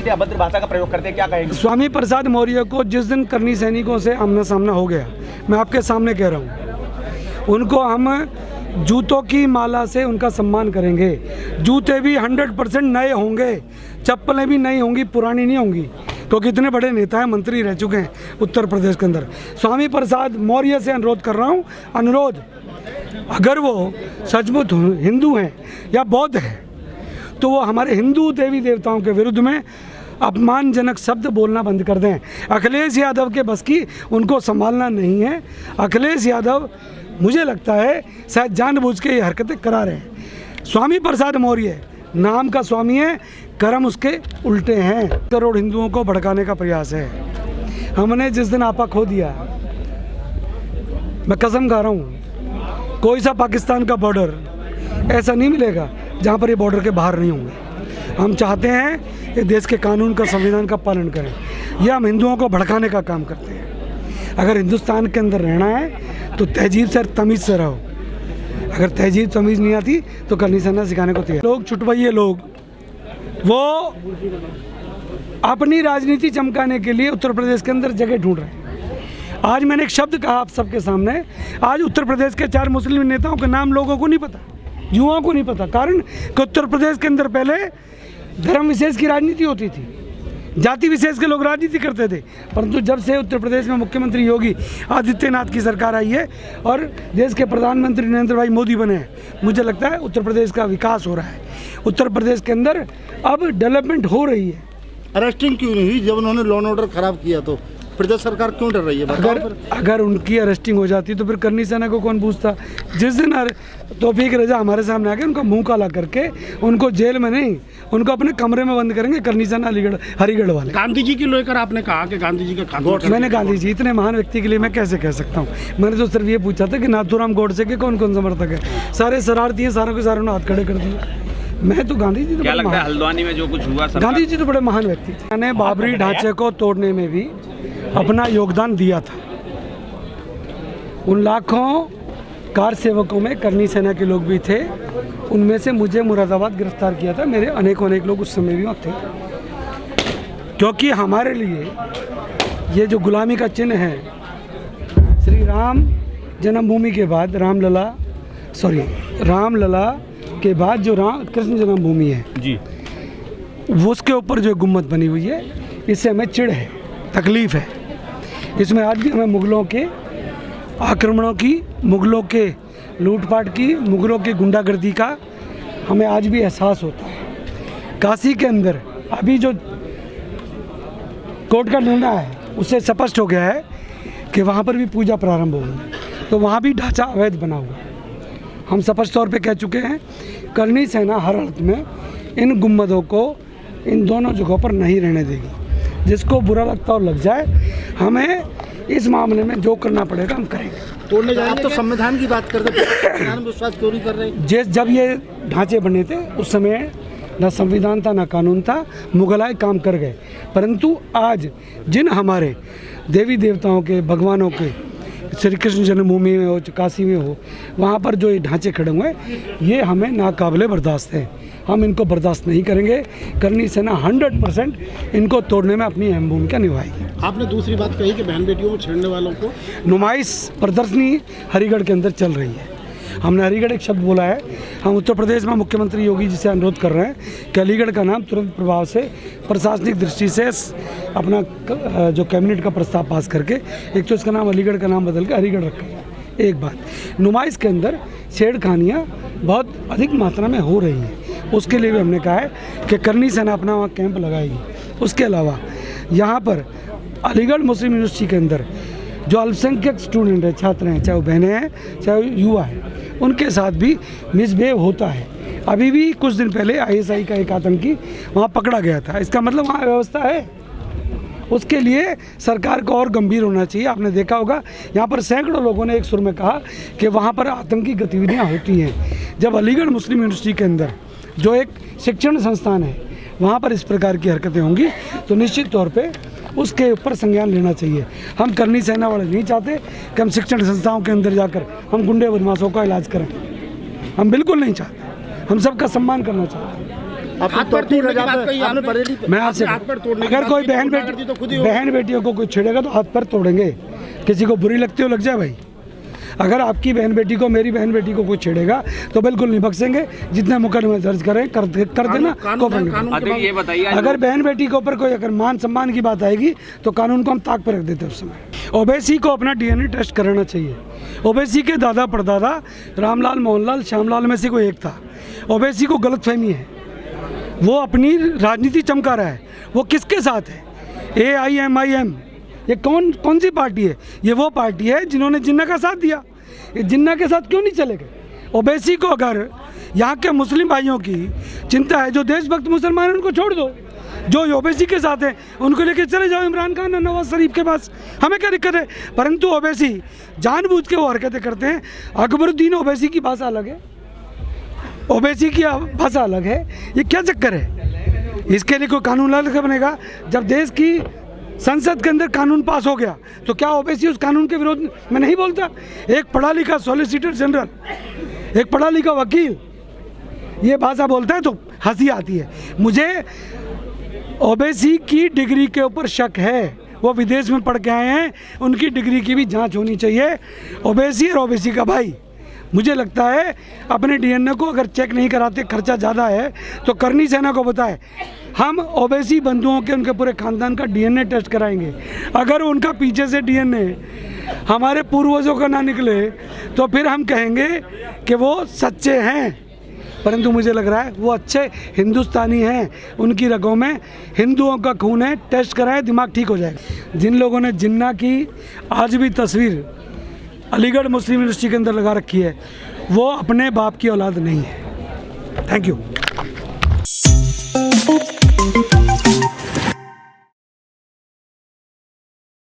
इतनी अभद्र भाषा का प्रयोग करते हैं, क्या कहेंगे? स्वामी प्रसाद मौर्य को जिस दिन करनी सैनिकों से आमना सामना हो गया, मैं आपके सामने कह रहा हूँ, उनको हम जूतों की माला से उनका सम्मान करेंगे। जूते भी 100% नए होंगे, चप्पलें भी नई होंगी, पुरानी नहीं होंगी, क्योंकि इतने बड़े नेता हैं, मंत्री रह चुके हैं उत्तर प्रदेश के अंदर। स्वामी प्रसाद मौर्य से अनुरोध कर रहा हूँ, अनुरोध, अगर वो सचमुच हिंदू हैं या बौद्ध हैं तो वो हमारे हिंदू देवी देवताओं के विरुद्ध में अपमानजनक शब्द बोलना बंद कर दें। अखिलेश यादव के बस की उनको संभालना नहीं है। अखिलेश यादव मुझे लगता है शायद जानबूझ के ये हरकतें करा रहे हैं। स्वामी प्रसाद मौर्य नाम का स्वामी है, कर्म उसके उल्टे हैं। करोड़ हिंदुओं को भड़काने का प्रयास है। हमने जिस दिन आपा खो दिया, मैं कसम खा रहा हूँ, कोई सा पाकिस्तान का बॉर्डर ऐसा नहीं मिलेगा जहाँ पर ये बॉर्डर के बाहर नहीं होंगे। हम चाहते हैं कि देश के कानून का, संविधान का पालन करें। यह हम हिंदुओं को भड़काने का काम करते हैं। अगर हिंदुस्तान के अंदर रहना है तो तहजीब से, तमीज़ से रहो। अगर तहजीब तमीज़ नहीं आती तो करनी सहना सिखाने को तैयार। लोग छुटवइये लोग, वो अपनी राजनीति चमकाने के लिए उत्तर प्रदेश के अंदर जगह ढूंढ रहे हैं। आज मैंने एक शब्द कहा आप सबके सामने, आज उत्तर प्रदेश के 4 मुस्लिम नेताओं के नाम लोगों को नहीं पता, युवाओं को नहीं पता। कारण कि उत्तर प्रदेश के अंदर पहले धर्म विशेष की राजनीति होती थी, जाति विशेष के लोग राजनीति करते थे। परंतु जब से उत्तर प्रदेश में मुख्यमंत्री योगी आदित्यनाथ की सरकार आई है और देश के प्रधानमंत्री नरेंद्र भाई मोदी बने हैं, मुझे लगता है उत्तर प्रदेश का विकास हो रहा है। उत्तर प्रदेश के अंदर अब डेवलपमेंट हो रही है। अरेस्टिंग क्यों नहीं हुई? जब उन्होंने लॉ एंड ऑर्डर खराब किया तो प्रदेश सरकार क्यों डर रही है? अगर उनकी अरेस्टिंग हो जाती तो फिर करनी सेना को कौन पूछता? जिस दिन तौफीक रजा हमारे सामने आके उनका मुंह काला करके, उनको जेल में नहीं, उनको अपने कमरे में बंद करेंगे करनी सेना अलीगढ़ हरिगढ़ वाले। गांधी जी की लेकर आपने कहा कि गांधी जी का खात्मा, मैंने गांधी जी इतने महान व्यक्ति के लिए मैं कैसे कह सकता हूँ? मैंने तो सिर्फ ये पूछा था कि नाथूराम गोडसे के कौन कौन समर्थक है। सारे शरारती हैं, सारों के सारों ने हाथ खड़े कर दिए। मैं तो गांधी जी तो क्या लगता है हल्द्वानी में जो कुछ हुआ? गांधी जी तो बड़े महान व्यक्ति थे। मैंने बाबरी ढांचे को तोड़ने में भी अपना योगदान दिया था। उन लाखों कार सेवकों में करनी सेना के लोग भी थे। उनमें से मुझे मुरादाबाद गिरफ्तार किया था। मेरे अनेकों लोग उस समय भी वहाँ थे, क्योंकि हमारे लिए ये जो गुलामी का चिन्ह है, श्री राम जन्मभूमि के बाद रामलला के बाद जो कृष्ण जन्मभूमि है जी, वो उसके ऊपर जो गुम्बद बनी हुई है, इससे हमें चिढ़ है, तकलीफ़ है। इसमें आज भी हमें मुग़लों के आक्रमणों की, मुग़लों के लूटपाट की, मुग़लों की गुंडागर्दी का हमें आज भी एहसास होता है। काशी के अंदर अभी जो कोर्ट का निर्णय है उससे स्पष्ट हो गया है कि वहाँ पर भी पूजा प्रारंभ होगी, तो वहाँ भी ढांचा अवैध बना हुआ है। हम स्पष्ट तौर पे कह चुके हैं, करनी सेना हर हालत में इन गुम्बदों को इन दोनों जगहों पर नहीं रहने देगी। जिसको बुरा लगता और लग जाए, हमें इस मामले में जो करना पड़ेगा हम करेंगे। तोड़ने जाएंगे? आप तो संविधान की बात करते थे, संविधान विश्वास क्यों नहीं कर रहे? जब ये ढांचे बने थे उस समय ना संविधान था ना कानून था, मुगलाए काम कर गए। परंतु आज जिन हमारे देवी देवताओं के, भगवानों के, श्री कृष्ण जन्मभूमि में हो, काशी में हो, वहाँ पर जो ये ढांचे खड़े हुए हैं, ये हमें नाकाबिले बर्दाश्त है। हम इनको बर्दाश्त नहीं करेंगे। करनी सेना 100% इनको तोड़ने में अपनी अहम भूमिका निभाएगी। आपने दूसरी बात कही कि बहन बेटियों को छेड़ने वालों को नुमाइश प्रदर्शनी हरिगढ़ के अंदर चल रही है। हमने अलीगढ़ एक शब्द बोला है। हम उत्तर प्रदेश में मुख्यमंत्री योगी जी से अनुरोध कर रहे हैं कि अलीगढ़ का नाम तुरंत प्रभाव से प्रशासनिक दृष्टि से अपना जो कैबिनेट का प्रस्ताव पास करके, एक तो इसका नाम अलीगढ़ का नाम बदल के हरिगढ़ रखा जाए। एक बात, नुमाइश के अंदर छेड़खानियाँ बहुत अधिक मात्रा में हो रही हैं, उसके लिए भी हमने कहा है कि करनी सेना अपना वहाँ कैंप लगाएगी। उसके अलावा यहाँ पर अलीगढ़ मुस्लिम यूनिवर्सिटी के अंदर जो अल्पसंख्यक स्टूडेंट हैं, छात्र हैं, चाहे वो बहनें हैं चाहे युवा हैं, उनके साथ भी मिसबिहेव होता है। अभी भी कुछ दिन पहले ISI का एक आतंकी वहाँ पकड़ा गया था। इसका मतलब वहाँ व्यवस्था है। उसके लिए सरकार को और गंभीर होना चाहिए। आपने देखा होगा यहाँ पर सैकड़ों लोगों ने एक सुर में कहा कि वहाँ पर आतंकी गतिविधियाँ होती हैं। जब अलीगढ़ मुस्लिम यूनिवर्सिटी के अंदर जो एक शिक्षण संस्थान है, वहाँ पर इस प्रकार की हरकतें होंगी तो निश्चित तौर पे उसके ऊपर संज्ञान लेना चाहिए। हम करनी सेना वाले नहीं चाहते कि हम शिक्षण संस्थाओं के अंदर जाकर हम गुंडे बदमाशों का इलाज करें। हम बिल्कुल नहीं चाहते। हम सबका सम्मान करना चाहते हैं। आपने तोड़ने की बात कही आपने बरेली पे। मैं आपसे अगर कोई बहन बेटियों को कोई छेड़ेगा तो हाथ पैर तोड़ेंगे। किसी को बुरी लगती हो लग जाए भाई। अगर आपकी बहन बेटी को, मेरी बहन बेटी को कोई छेड़ेगा तो बिल्कुल नहीं बख्शेंगे। जितने मुकदमे दर्ज करें कर देना। ये बताइए, अगर बहन बेटी के ऊपर कोई अगर मान सम्मान की बात आएगी तो कानून को हम ताक पर रख देते हैं उस समय। ओवैसी को अपना डीएनए टेस्ट कराना चाहिए। ओवैसी के दादा परदादा रामलाल, मोहनलाल, श्यामलाल में से कोई एक था। ओवैसी को गलतफहमी है, वो अपनी राजनीति चमका रहा है। वो किसके साथ है? AIMIM, ये कौन सी पार्टी है? ये वो पार्टी है जिन्होंने जिन्ना का साथ दिया। ये जिन्ना के साथ क्यों नहीं चले गए? ओवैसी को अगर यहाँ के मुस्लिम भाइयों की चिंता है, जो देशभक्त मुसलमान हैं उनको छोड़ दो। जो ओवैसी के साथ हैं उनको लेके चले जाओ इमरान खान और नवाज शरीफ के पास, हमें क्या दिक्कत है? परंतु ओवैसी जानबूझ के वो हरकतें करते हैं। अकबरुद्दीन ओवैसी की भाषा अलग है, ओवैसी की भाषा अलग है। ये क्या चक्कर है? इसके लिए कोई कानून अलग बनेगा। जब देश की संसद के अंदर कानून पास हो गया तो क्या ओवैसी उस कानून के विरोध में नहीं बोलता? एक पढ़ा लिखा सॉलिसिटर जनरल, एक पढ़ा लिखा वकील ये भाषा बोलता है तो हंसी आती है। मुझे ओवैसी की डिग्री के ऊपर शक है। वो विदेश में पढ़ के आए हैं, उनकी डिग्री की भी जांच होनी चाहिए। ओवैसी और ओवैसी का भाई, मुझे लगता है अपने डीएनए को अगर चेक नहीं कराते, खर्चा ज़्यादा है तो करनी सेना को बताए। हम ओवैसी बंधुओं के, उनके पूरे खानदान का डीएनए टेस्ट कराएंगे। अगर उनका पीछे से डीएनए हमारे पूर्वजों का ना निकले तो फिर हम कहेंगे कि वो सच्चे हैं। परंतु मुझे लग रहा है वो अच्छे हिंदुस्तानी हैं, उनकी रगों में हिंदुओं का खून है। टेस्ट कराएं, दिमाग ठीक हो जाएगा। जिन लोगों ने जिन्ना की आज भी तस्वीर अलीगढ़ मुस्लिम यूनिवर्सिटी के अंदर लगा रखी है, वो अपने बाप की औलाद नहीं है। Thank you.